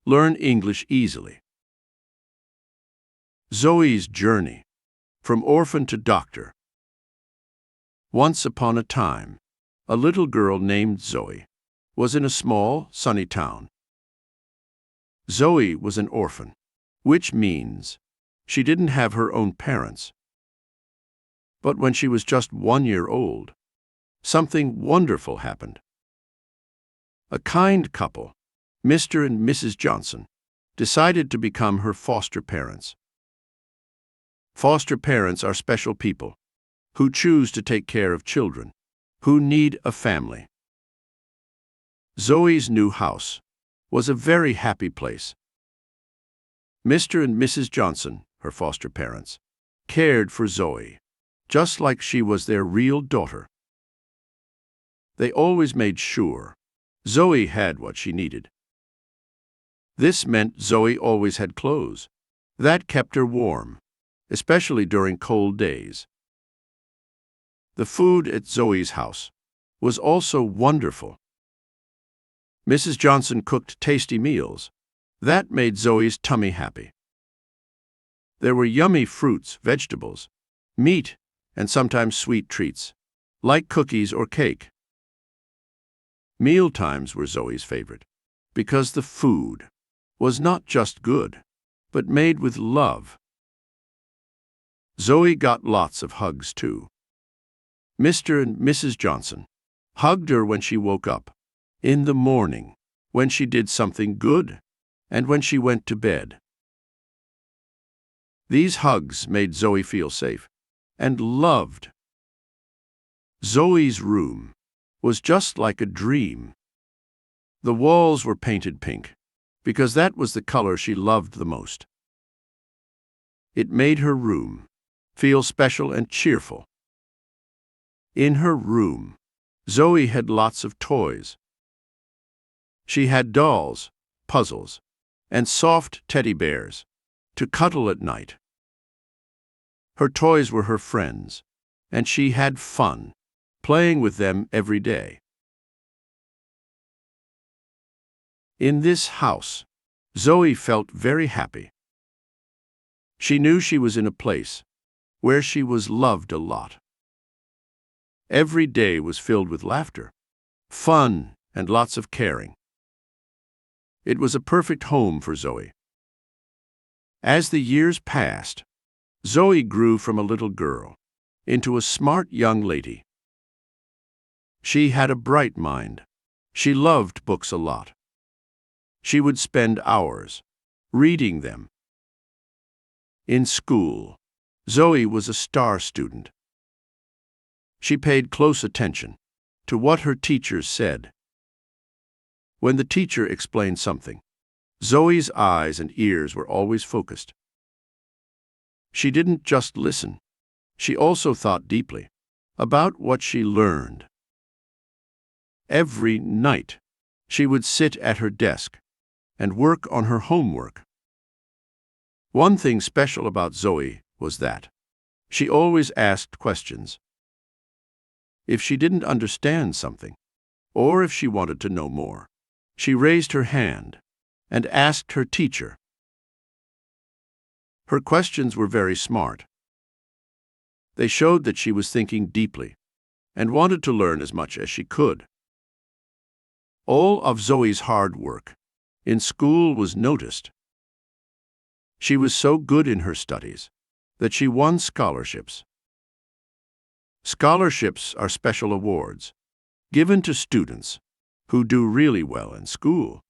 Learn English easily. Zoe's journey from orphan to doctor. Once upon a time, a little girl named Zoe was in a small, sunny town. Zoe was an orphan, which means she didn't have her own parents. But when she was just 1 year old, something wonderful happened. A kind couple, Mr. and Mrs. Johnson, decided to become her foster parents. Foster parents are special people who choose to take care of children who need a family. Zoe's new house was a very happy place. Mr. and Mrs. Johnson, her foster parents, cared for Zoe, just like she was their real daughter. They always made sure Zoe had what she needed. This meant Zoe always had clothes. That kept her warm, especially during cold days. The food at Zoe's house was also wonderful. Mrs. Johnson cooked tasty meals. That made Zoe's tummy happy. There were yummy fruits, vegetables, meat, and sometimes sweet treats, like cookies or cake. Mealtimes were Zoe's favorite, because the food was not just good, but made with love. Zoe got lots of hugs, too. Mr. and Mrs. Johnson hugged her when she woke up, in the morning, when she did something good, and when she went to bed. These hugs made Zoe feel safe and loved. Zoe's room was just like a dream. The walls were painted pink, because that was the color she loved the most. It made her room feel special and cheerful. In her room, Zoe had lots of toys. She had dolls, puzzles, and soft teddy bears to cuddle at night. Her toys were her friends, and she had fun playing with them every day. In this house, Zoe felt very happy. She knew she was in a place where she was loved a lot. Every day was filled with laughter, fun, and lots of caring. It was a perfect home for Zoe. As the years passed, Zoe grew from a little girl into a smart young lady. She had a bright mind. She loved books a lot. She would spend hours reading them. In school, Zoe was a star student. She paid close attention to what her teachers said. When the teacher explained something, Zoe's eyes and ears were always focused. She didn't just listen. She also thought deeply about what she learned. Every night, she would sit at her desk and work on her homework. One thing special about Zoe was that she always asked questions. If she didn't understand something, or if she wanted to know more, she raised her hand and asked her teacher. Her questions were very smart. They showed that she was thinking deeply and wanted to learn as much as she could. All of Zoe's hard work in school was noticed. She was so good in her studies that she won scholarships. Scholarships are special awards given to students who do really well in school.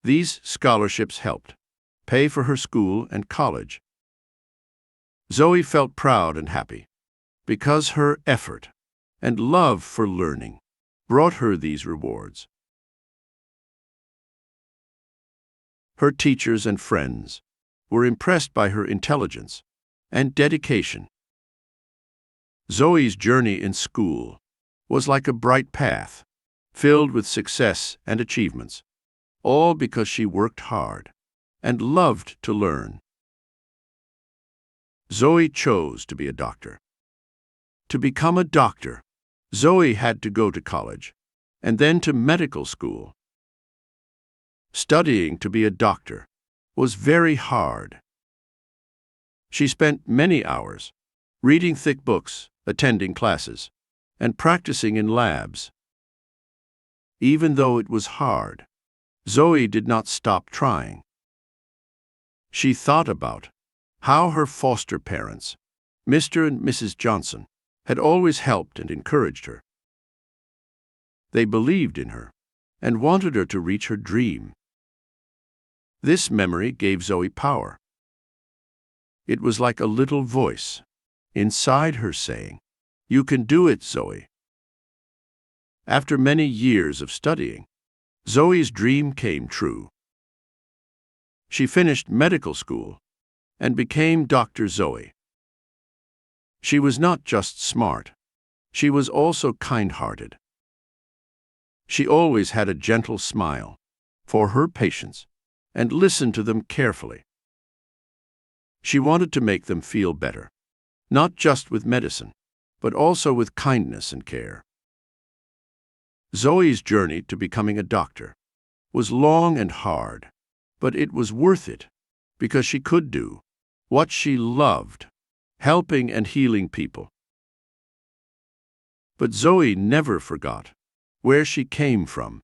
These scholarships helped pay for her school and college. Zoe felt proud and happy because her effort and love for learning brought her these rewards. Her teachers and friends were impressed by her intelligence and dedication. Zoe's journey in school was like a bright path, filled with success and achievements, all because she worked hard and loved to learn. Zoe chose to be a doctor. To become a doctor, Zoe had to go to college and then to medical school. Studying to be a doctor was very hard. She spent many hours reading thick books, attending classes, and practicing in labs. Even though it was hard, Zoe did not stop trying. She thought about how her foster parents, Mr. and Mrs. Johnson, had always helped and encouraged her. They believed in her and wanted her to reach her dream. This memory gave Zoe power. It was like a little voice inside her saying, "You can do it, Zoe." After many years of studying, Zoe's dream came true. She finished medical school and became Dr. Zoe. She was not just smart, she was also kind-hearted. She always had a gentle smile for her patients and listened to them carefully. She wanted to make them feel better, not just with medicine, but also with kindness and care. Zoe's journey to becoming a doctor was long and hard, but it was worth it because she could do what she loved, helping and healing people. But Zoe never forgot where she came from.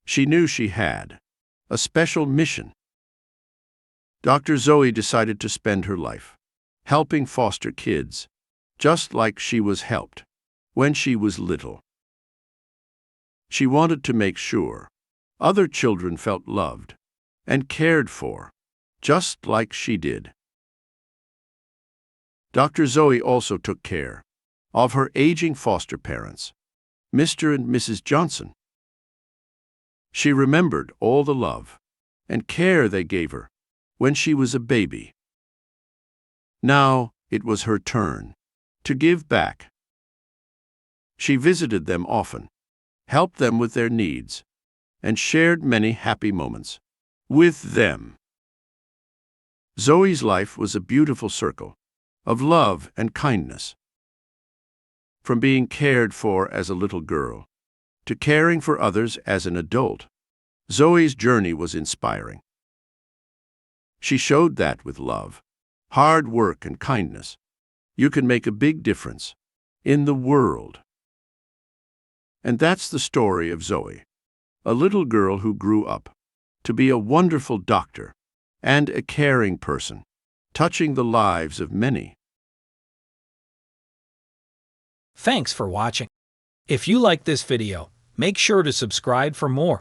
She knew she had a special mission. Dr. Zoe decided to spend her life helping foster kids, just like she was helped when she was little. She wanted to make sure other children felt loved and cared for, just like she did. Dr. Zoe also took care of her aging foster parents, Mr. and Mrs. Johnson. She remembered all the love and care they gave her when she was a baby. Now it was her turn to give back. She visited them often, helped them with their needs, and shared many happy moments with them. Zoe's life was a beautiful circle of love and kindness. From being cared for as a little girl to caring for others as an adult, Zoe's journey was inspiring. She showed that with love, hard work, and kindness, you can make a big difference in the world. And that's the story of Zoe, a little girl who grew up to be a wonderful doctor and a caring person, touching the lives of many. Thanks for watching. If you like this video, make sure to subscribe for more.